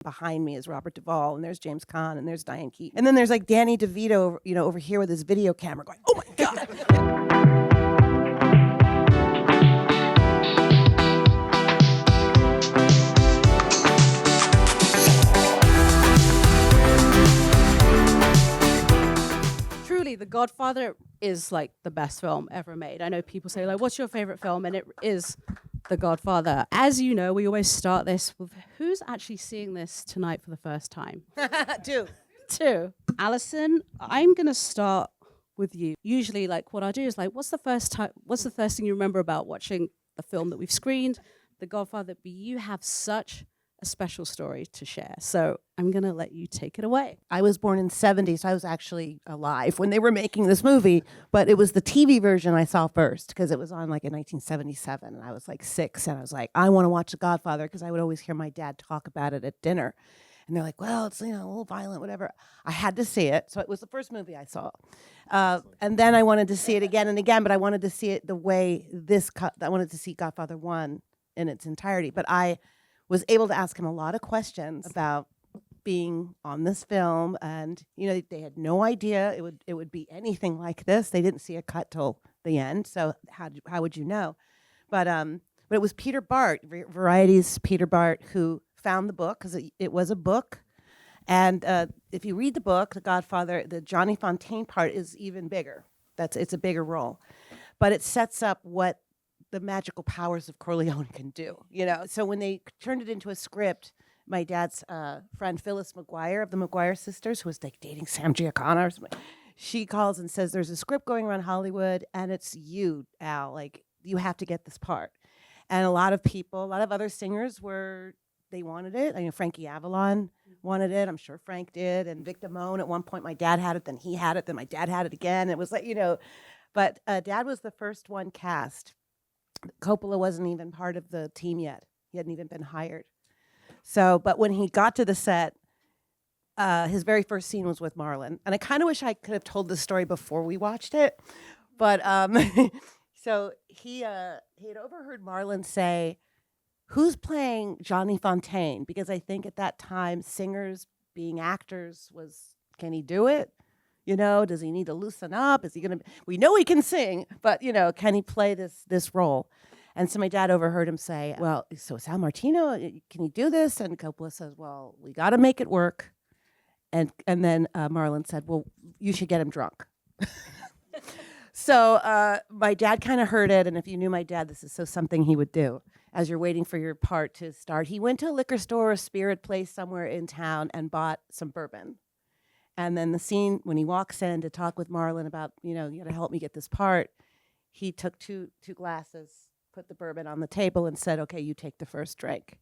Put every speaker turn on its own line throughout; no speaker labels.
behind me is Robert Duvall, and there's James Caan, and there's Diane Keaton. And then there's like Danny DeVito, over here with his video camera going, oh my God.
The Godfather is like the best film ever made. I know people say like, what's your favorite film? And it is The Godfather. As you know, we always start this with who's actually seeing this tonight for the first time? Two. Alison, I'm going to start with you. Usually like what I do is like, what's the first thing you remember about watching the film that we've screened, The Godfather? But you have such a special story to share. So I'm going to let you take it away.
I was born in the 70s, so I was actually alive when they were making this movie, but it was the TV version I saw first because it was on like in 1977, and I was like 6, and I was like, I want to watch The Godfather because I would always hear my dad talk about it at dinner. And they're like, well, it's a little violent, whatever. I had to see it, so it was the first movie I saw. And then I wanted to see it again and again, but I wanted to see it the way I wanted to see Godfather 1 in its entirety. But I was able to ask him a lot of questions about being on this film, and they had no idea it would be anything like this. They didn't see a cut till the end, so how would you know? But it was Peter Bart, Variety's Peter Bart, who found the book because it was a book, and if you read the book, The Godfather, the Johnny Fontaine part is even bigger. It's a bigger role, but it sets up what the magical powers of Corleone can do, So when they turned it into a script, my dad's friend Phyllis McGuire of the McGuire sisters, who was like dating Sam Giancana or something, she calls and says, there's a script going around Hollywood, and it's you, Al. Like, you have to get this part. And a lot of other singers they wanted it. I know Frankie Avalon wanted it. I'm sure Frank did. And Vic Damone, at one point, my dad had it, then he had it, then my dad had it again. It was like, but Dad was the first one cast. Coppola wasn't even part of the team yet. He hadn't even been hired. So, but when he got to the set, his very first scene was with Marlon. And I kind of wish I could have told this story before we watched it. But so he had overheard Marlon say, who's playing Johnny Fontaine? Because I think at that time, singers being actors can he do it? Does he need to loosen up? Is he going to, we know he can sing, but, can he play this role? And so my dad overheard him say, well, so Sal Martino, can he do this? And Coppola says, well, we got to make it work. And then Marlon said, well, you should get him drunk. So my dad kind of heard it. And if you knew my dad, this is something he would do. As you're waiting for your part to start, he went to a liquor store, a spirit place somewhere in town, and bought some bourbon. And then the scene when he walks in to talk with Marlon about, you got to help me get this part, he took two glasses, put the bourbon on the table, and said, okay, you take the first drink,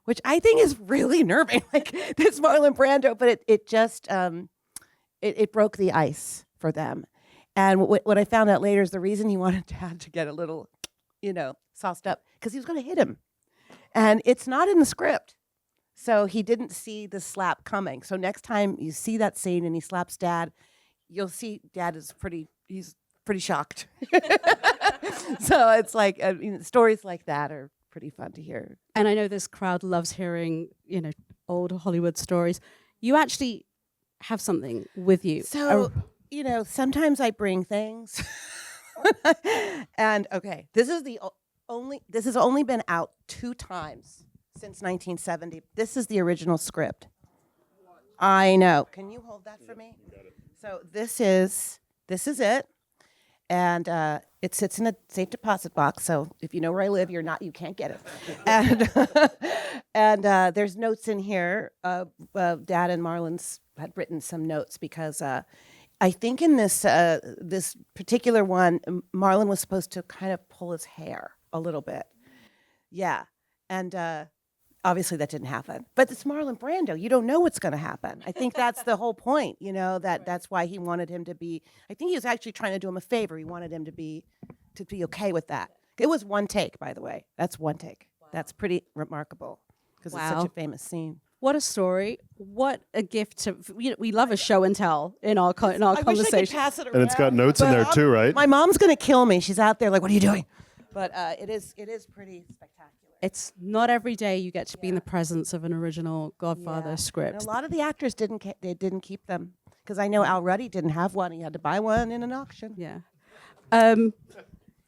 which I think is really nerving, like this Marlon Brando, but it just, it broke the ice for them. And what I found out later is the reason he wanted Dad to get a little, sauced up, because he was going to hit him. And it's not in the script. So he didn't see the slap coming. So next time you see that scene and he slaps Dad, you'll see Dad he's pretty shocked. So it's like, stories like that are pretty fun to hear.
And I know this crowd loves hearing, old Hollywood stories. You actually have something with you.
So, sometimes I bring things. And okay, this has only been out 2 times since 1970. This is the original script. I know. Can you hold that for me? So this is it, and it sits in a safe deposit box. So if you know where I live, you can't get it. And there's notes in here. Dad and Marlon's had written some notes because I think in this particular one, Marlon was supposed to kind of pull his hair a little bit. Yeah, and obviously that didn't happen. But it's Marlon Brando. You don't know what's going to happen. I think that's the whole point, that's why he wanted him to be, I think he was actually trying to do him a favor. He wanted him to be okay with that. It was one take, by the way. That's one take. Wow. That's pretty remarkable because it's such a famous scene.
What a story. What a gift to, we love a show and tell in our conversation.
I wish I could pass it around.
And it's got notes in there too, right?
My mom's going to kill me. She's out there like, what are you doing? But it is pretty spectacular.
it's not every day you get to be in the presence of an original Godfather
And
script.
a lot of the actors they didn't keep them because I know Al Ruddy didn't have one. He had to buy one in an auction.
Yeah.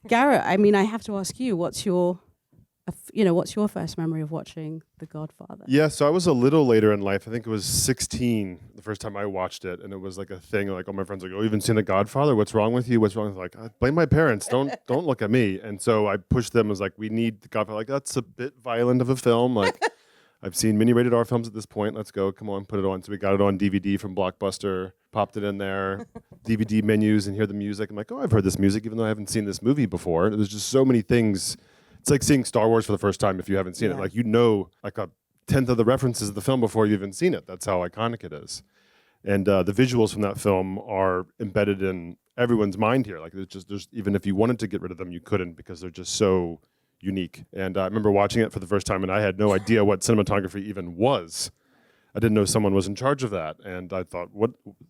Garrett, I mean, I have to ask you, what's your first memory of watching The Godfather?
Yeah, so I was a little later in life. I think it was 16 the first time I watched it, and it was like a thing. Like all my friends were like, "Oh, you haven't seen The Godfather? What's wrong with you? What's wrong?" Like, I blame my parents. Don't look at me. And so I pushed them. I was like, "We need The Godfather." Like, that's a bit violent of a film. Like, I've seen many rated R films at this point. Let's go. Come on, put it on. So we got it on DVD from Blockbuster. Popped it in there. DVD menus and hear the music. I'm like, "Oh, I've heard this music, even though I haven't seen this movie before." There's just so many things. It's like seeing Star Wars for the first time if you haven't seen it. Like, you know, like a tenth of the references of the film before you've even seen it. That's how iconic it is. And the visuals from that film are embedded in everyone's mind here. Like, there's even if you wanted to get rid of them, you couldn't because they're just so unique. And I remember watching it for the first time, and I had no idea what cinematography even was. I didn't know someone was in charge of that. And I thought,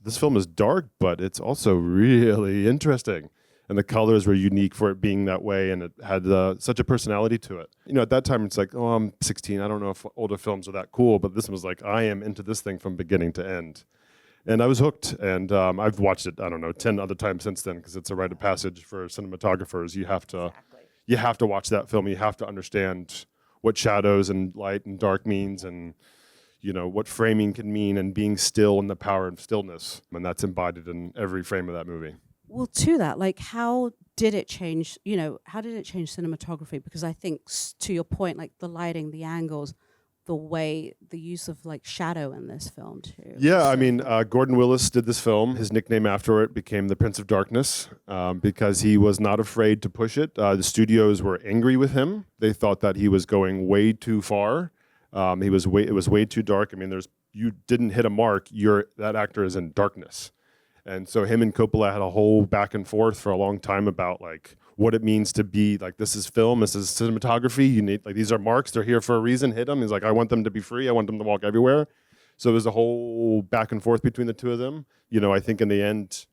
this film is dark, but it's also really interesting. And the colors were unique for it being that way, and it had such a personality to it. You know, at that time, it's like, oh, I'm 16. I don't know if older films are that cool, but this one was like, I am into this thing from beginning to end. And I was hooked, and I've watched it, I don't know, 10 other times since then, because it's a rite of passage for cinematographers. You have to watch that film. You have to understand what shadows and light and dark means, and you know what framing can mean, and being still and the power of stillness. And that's embodied in every frame of that movie.
Well, to that, like, how did it change cinematography? Because I think, to your point, like the lighting, the angles, the use of like shadow in this film too.
Yeah, I mean, Gordon Willis did this film. His nickname after it became the Prince of Darkness because he was not afraid to push it. The studios were angry with him. They thought that he was going way too far. It was way too dark. I mean, you didn't hit a mark. That actor is in darkness. And so him and Coppola had a whole back and forth for a long time about like what it means to be like, this is film, this is cinematography. You need, like, these are marks. They're here for a reason. Hit them. He's like, I want them to be free. I want them to walk everywhere. So there's a whole back and forth between the two of them. You know, I think in the end,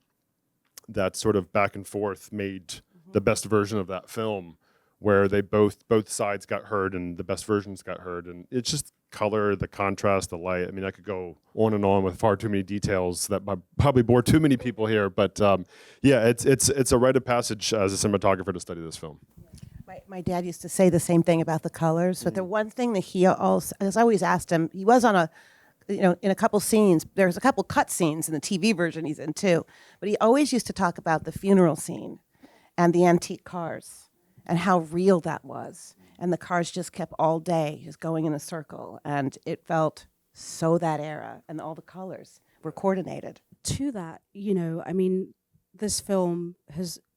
that sort of back and forth made the best version of that film, where they both sides got heard and the best versions got heard. And it's just color, the contrast, the light. I mean, I could go on and on with far too many details that probably bore too many people here. But yeah, it's a rite of passage as a cinematographer to study this film.
My dad used to say the same thing about the colors, but the one thing that he also, as I always asked him, he was on in a couple scenes, there's a couple cut scenes in the TV version he's in too, but he always used to talk about the funeral scene and the antique cars and how real that was. And the cars just kept all day just going in a circle. And it felt so that era. And all the colors were coordinated.
To that, you know, I mean, this film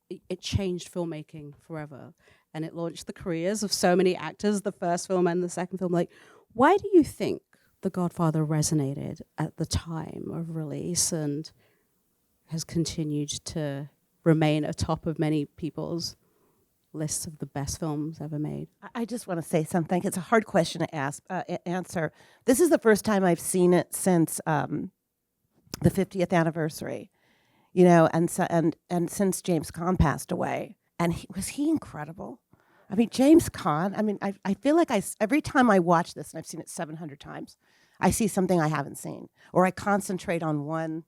it changed filmmaking forever. And it launched the careers of so many actors, the first film and the second film. Like, why do you think The Godfather resonated at the time of release and has continued to remain atop of many people's lists of the best films ever made?
I just want to say something. It's a hard question to answer. This is the first time I've seen it since the 50th anniversary, you know, and since James Caan passed away. And was he incredible? I mean, James Caan, I mean, I feel like every time I watch this, and I've seen it 700 times, I see something I haven't seen. Or I concentrate on one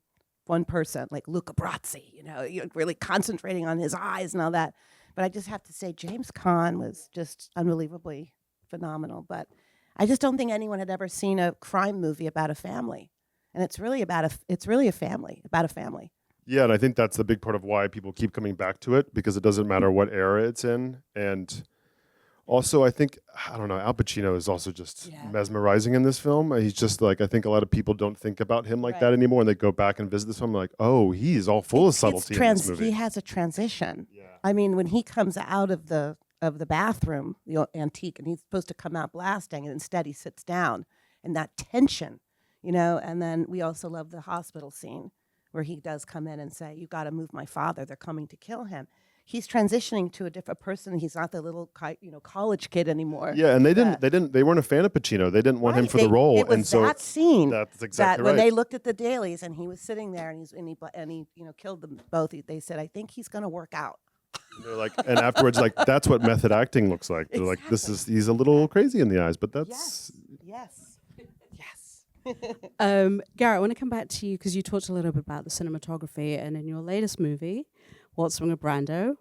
person, like Luca Brasi, you know, you're really concentrating on his eyes and all that. But I just have to say, James Caan was just unbelievably phenomenal. But I just don't think anyone had ever seen a crime movie about a family, and it's really a family, about a family.
Yeah, and I think that's the big part of why people keep coming back to it, because it doesn't matter what era it's in. And also, I think, I don't know, Al Pacino is also just mesmerizing in this film. He's just like, I think a lot of people don't think about him like that anymore, and they go back and visit this film like, oh, he's all full of subtlety in this movie.
He has a transition. Yeah. I mean, when he comes out of the bathroom, the antique, and he's supposed to come out blasting, and instead he sits down, and that tension, you know. And then we also love the hospital scene where he does come in and say, "You got to move my father. They're coming to kill him." He's transitioning to a different person. He's not the little college kid anymore.
Yeah, and they weren't a fan of Pacino. They didn't want him for the role.
It was
and so
that scene.
That's exactly right.
When they looked at the dailies and he was sitting there and he killed them both. They said, "I think he's going to work out."
And they're like, and afterwards, like, that's what method acting looks like. They're like, he's a little crazy in the eyes, but that's
Yes. Yes.
Garrett, I want to come back to you because you talked a little bit about the cinematography, and in your latest movie, What's Wrong with Brando,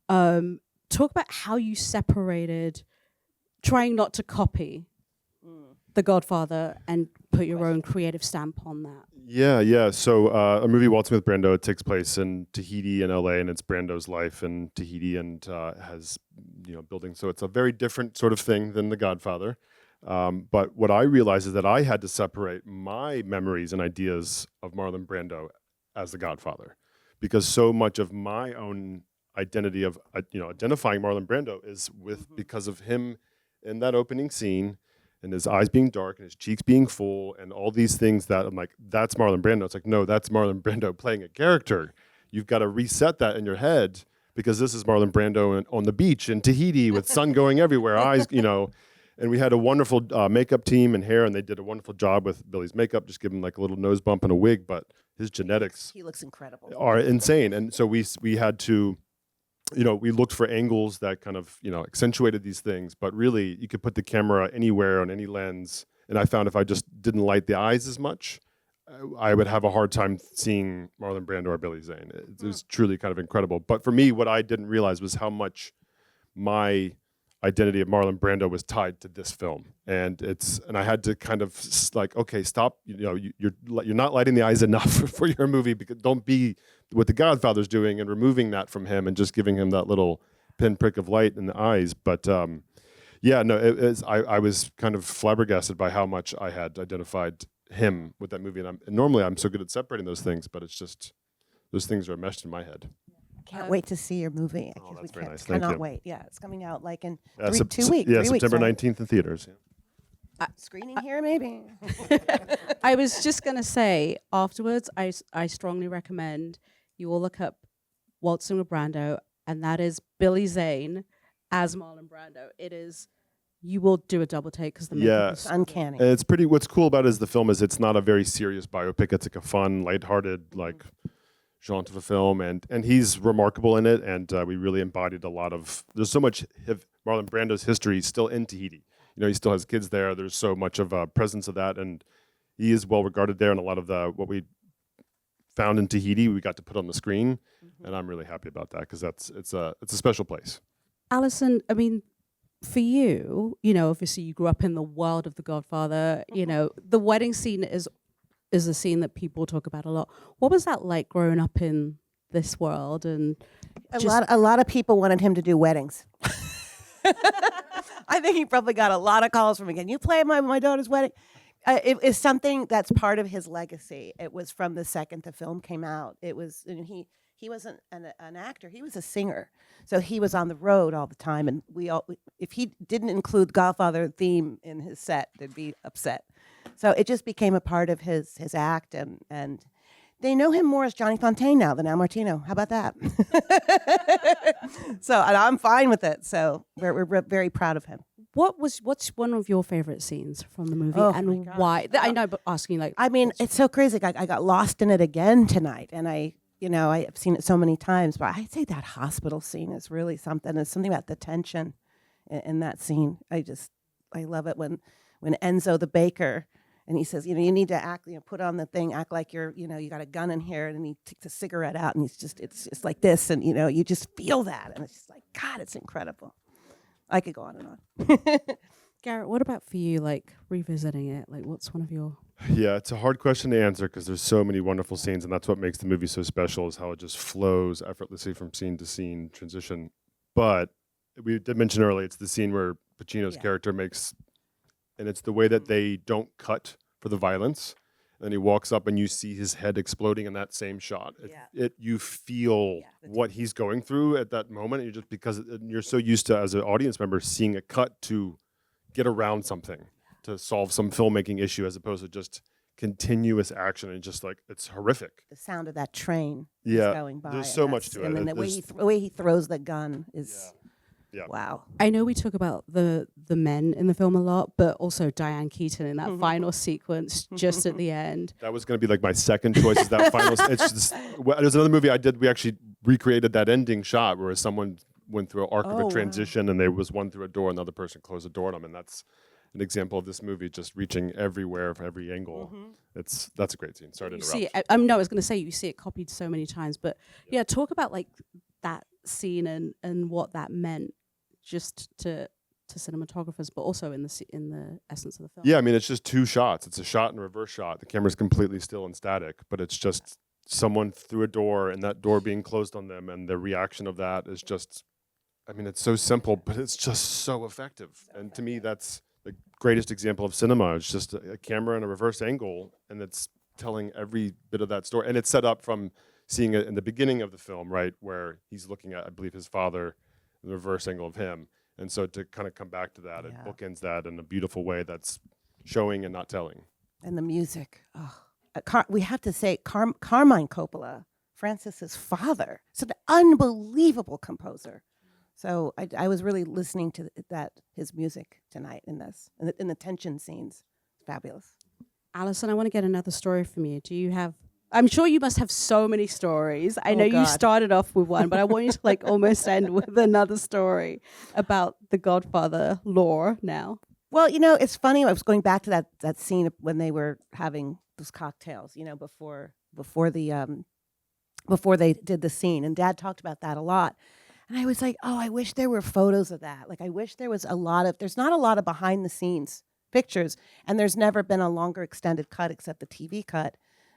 talk about how you separated trying not to copy The Godfather and put your own creative stamp on that.
Yeah. So a movie, Waltzing with Brando, it takes place in Tahiti and LA, and it's Brando's life in Tahiti, and has buildings. So it's a very different sort of thing than The Godfather. But what I realized is that I had to separate my memories and ideas of Marlon Brando as The Godfather, because so much of my own identity of identifying Marlon Brando is because of him in that opening scene, and his eyes being dark and his cheeks being full and all these things that I'm like, that's Marlon Brando. It's like, no, that's Marlon Brando playing a character. You've got to reset that in your head, because this is Marlon Brando on the beach in Tahiti with sun going everywhere, eyes, and we had a wonderful makeup team and hair, and they did a wonderful job with Billy's makeup, just give him like a little nose bump and a wig, but his genetics
He looks incredible.
are insane. And so we had to, we looked for angles that kind of, accentuated these things, but really you could put the camera anywhere on any lens. And I found if I just didn't light the eyes as much, I would have a hard time seeing Marlon Brando or Billy Zane. It was truly kind of incredible. But for me, what I didn't realize was how much my identity of Marlon Brando was tied to this film. And I had to kind of like, okay, stop, you're not lighting the eyes enough for your movie, because don't be what The Godfather's doing and removing that from him and just giving him that little pinprick of light in the eyes. But I was kind of flabbergasted by how much I had identified him with that movie. And normally I'm so good at separating those things, but it's just, those things are meshed in my head.
Can't wait to see your movie.
Oh, that's very nice. Thank
Cannot
you.
wait. Yeah, it's coming out like in 2 weeks.
Yeah,
3 weeks,
September
right?
19th in theaters. Yeah.
Screening here, maybe.
I was just going to say, afterwards, I strongly recommend you all look up Waltzing with Brando, and that is Billy Zane as Marlon Brando. It is, you will do a double take because the makeup is
Uncanny.
And it's pretty, what's cool about it is the film is it's not a very serious biopic. It's like a fun, lighthearted, like jaunt of a film. And he's remarkable in it. And we really embodied a lot of, there's so much Marlon Brando's history still in Tahiti. He still has kids there. There's so much of a presence of that. And he is well regarded there. And a lot of what we found in Tahiti, we got to put on the screen. And I'm really happy about that, because it's a special place.
Alison, I mean, for you, obviously you grew up in the world of The Godfather. The wedding scene is a scene that people talk about a lot. What was that like growing up in this world? And
a lot of people wanted him to do weddings. I think he probably got a lot of calls from me. Can you play my daughter's wedding? It is something that's part of his legacy. It was from the second the film came out. It was, and he wasn't an actor. He was a singer. So he was on the road all the time. And if he didn't include Godfather theme in his set, they'd be upset. So it just became a part of his act. And they know him more as Johnny Fontaine now than Al Martino. How about that? So, and I'm fine with it. So we're very proud of him.
what's one of your favorite scenes from the movie,
Oh
and
my God.
why? I know, but asking like,
I mean, it's so crazy. I got lost in it again tonight, and I've seen it so many times, but I'd say that hospital scene is really something. It's something about the tension in that scene. I love it when Enzo the baker, and he says, you need to act, put on the thing, act like you got a gun in here, and he takes a cigarette out, and it's just like this, and you just feel that, and it's just like, God, it's incredible. I could go on and on.
Garrett, what about for you? Like revisiting it, like what's one of your?
Yeah, it's a hard question to answer because there's so many wonderful scenes, and that's what makes the movie so special, is how it just flows effortlessly from scene to scene transition. But we did mention earlier, it's the scene where Pacino's character makes, and it's the way that they don't cut for the violence. And he walks up and you see his head exploding in that same shot. You feel what he's going through at that moment. Because you're so used to, as an audience member, seeing a cut to get around something, to solve some filmmaking issue, as opposed to just continuous action, and just like, it's horrific.
The sound of that train going by.
There's so much to it.
And then the way he throws the gun is, wow.
I know we talk about the men in the film a lot, but also Diane Keaton in that final sequence just at the end.
That was going to be like my second choice, is that final. It's just, there's another movie I did. We actually recreated that ending shot where someone went through an arc of
Oh,
a
wow.
transition and there was one through a door and the other person closed the door on them. And that's an example of this movie just reaching everywhere from every angle. That's a great scene. Sorry to
You
interrupt.
see it. No, I was going to say you see it copied so many times, but yeah, talk about like that scene and what that meant just to cinematographers, but also in the essence of the film.
Yeah, I mean, it's just two shots. It's a shot and a reverse shot. The camera's completely still and static, but it's just someone through a door and that door being closed on them, and the reaction of that is just, I mean, it's so simple, but it's just so effective. And to me, that's the greatest example of cinema. It's just a camera and a reverse angle, and it's telling every bit of that story. And it's set up from seeing it in the beginning of the film, right, where he's looking at, I believe, his father, the reverse angle of him. And so to kind of come back to that, it bookends that in a beautiful way that's showing and not telling.
And the music. Oh, we have to say, Carmine Coppola, Francis's father, is an unbelievable composer. So I was really listening to his music tonight in this, in the tension scenes. Fabulous.
Alison, I want to get another story from you. Do you have? I'm sure you must have so many stories. I know you
God.
started off with one, but I want you to like almost end with another story about the Godfather lore now.
Well, it's funny. I was going back to that scene when they were having those cocktails, before they did the scene, and Dad talked about that a lot. And I was like, oh, I wish there were photos of that. Like, I wish there was there's not a lot of behind the scenes pictures, and there's never been a longer extended cut except the TV cut.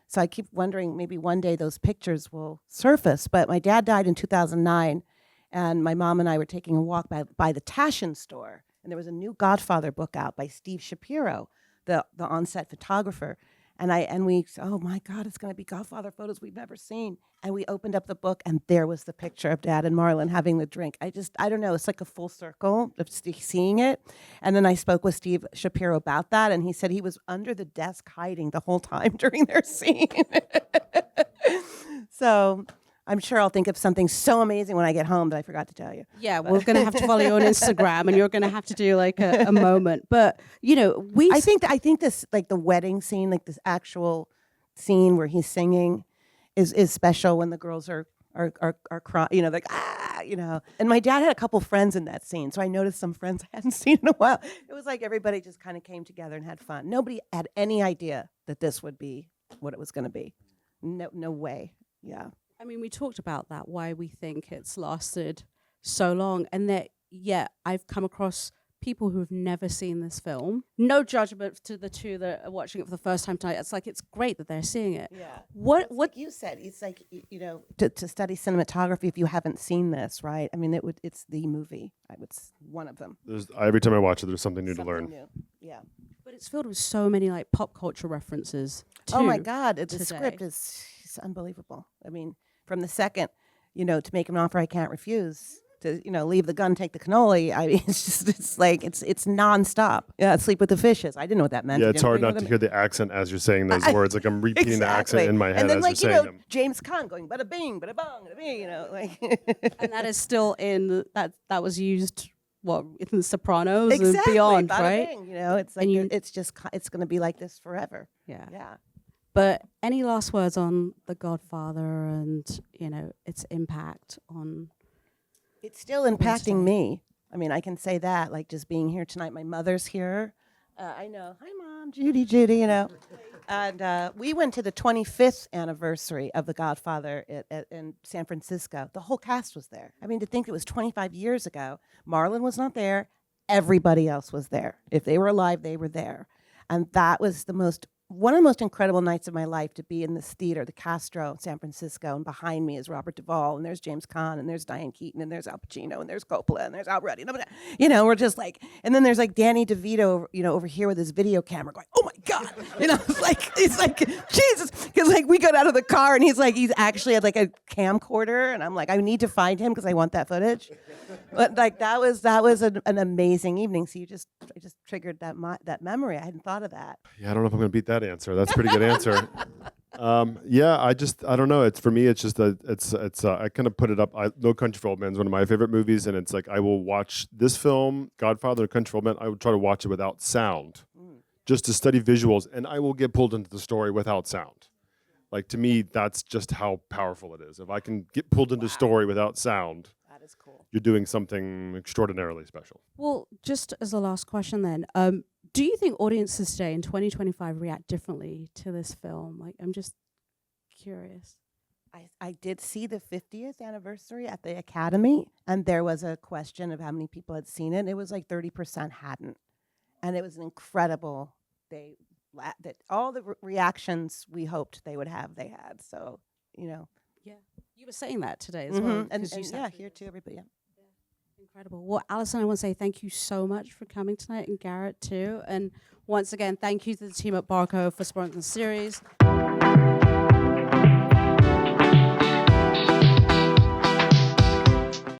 So I keep wondering maybe one day those pictures will surface. But my dad died in 2009, and my mom and I were taking a walk by the Taschen store, and there was a new Godfather book out by Steve Shapiro, the on-set photographer. And we said, oh my God, it's going to be Godfather photos we've never seen. And we opened up the book, and there was the picture of Dad and Marlon having the drink. I don't know, it's like a full circle of seeing it. And then I spoke with Steve Shapiro about that, and he said he was under the desk hiding the whole time during their scene. So I'm sure I'll think of something so amazing when I get home that I forgot to tell you.
Yeah, we're going to have to follow you on Instagram, and you're going to have to do like a moment. But
I think this, like the wedding scene, like this actual scene where he's singing, is special when the girls are crying, And my dad had a couple friends in that scene, so I noticed some friends I hadn't seen in a while. It was like everybody just kind of came together and had fun. Nobody had any idea that this would be what it was going to be. No way. Yeah.
I mean, we talked about that, why we think it's lasted so long, and that, I've come across people who have never seen this film. No judgment to the two that are watching it for the first time tonight. It's like, it's great that they're seeing it.
Yeah.
What
Like you said, it's like, to study cinematography if you haven't seen this, right? I mean, it's the movie. It's one of them.
Every time I watch it, there's something new to learn.
New. Yeah.
But it's filled with so many like pop culture references.
Oh my God, the
today.
script is unbelievable. I mean, from the second, to make an offer I can't refuse, to leave the gun, take the cannoli. I mean, it's nonstop. Yeah, sleep with the fishes. I didn't know what that meant.
Yeah, it's hard not to hear the accent as you're saying those words. Like I'm repeating the accent in my head
and then,
as you're saying them.
James Caan going bada bing, bada bong, bada bing.
And that is still in that was used in The Sopranos
exactly,
and beyond,
bada
right?
Bing, it's like it's going to be like this forever.
Yeah.
Yeah.
But any last words on The Godfather and its impact on?
It's still impacting me. I mean, I can say that, like just being here tonight. My mother's here. I know. Hi, Mom. Judy. And we went to the 25th anniversary of The Godfather in San Francisco. The whole cast was there. I mean, to think it was 25 years ago. Marlon was not there. Everybody else was there. If they were alive, they were there. And that was one of the most incredible nights of my life, to be in this theater, the Castro in San Francisco, and behind me is Robert Duvall, and there's James Caan, and there's Diane Keaton, and there's Al Pacino, and there's Coppola, and there's Al Ruddy. We're just like, and then there's like Danny DeVito, over here with his video camera going, oh my God, it's like Jesus, because like we got out of the car, and he's actually had like a camcorder, and I'm like, I need to find him because I want that footage. But like that was an amazing evening. So I just triggered that memory. I hadn't thought of that.
Yeah, I don't know if I'm going to beat that answer. That's a pretty good answer. I don't know. It's for me. It's just I kind of put it up. No Country for Old Men is one of my favorite movies, and it's like I will watch this film, Godfather, No Country for Old Men. I would try to watch it without sound, just to study visuals, and I will get pulled into the story without sound. Like, to me, that's just how powerful it is. If I can get pulled into story without sound,
That is cool.
you're doing something extraordinarily special.
Well, just as a last question then, do you think audiences today in 2025 react differently to this film? Like, I'm just curious.
I did see the 50th anniversary at the Academy, and there was a question of how many people had seen it. It was like 30% hadn't, and it was an incredible. That all the reactions we hoped they would have, they had. So
Yeah, you were saying that today as well.
and
'cause you sat through
here
this.
too, everybody. Yeah.
Incredible. Well, Alison, I want to say thank you so much for coming tonight, and Garrett too. And once again, thank you to the team at Barco for sponsoring the series.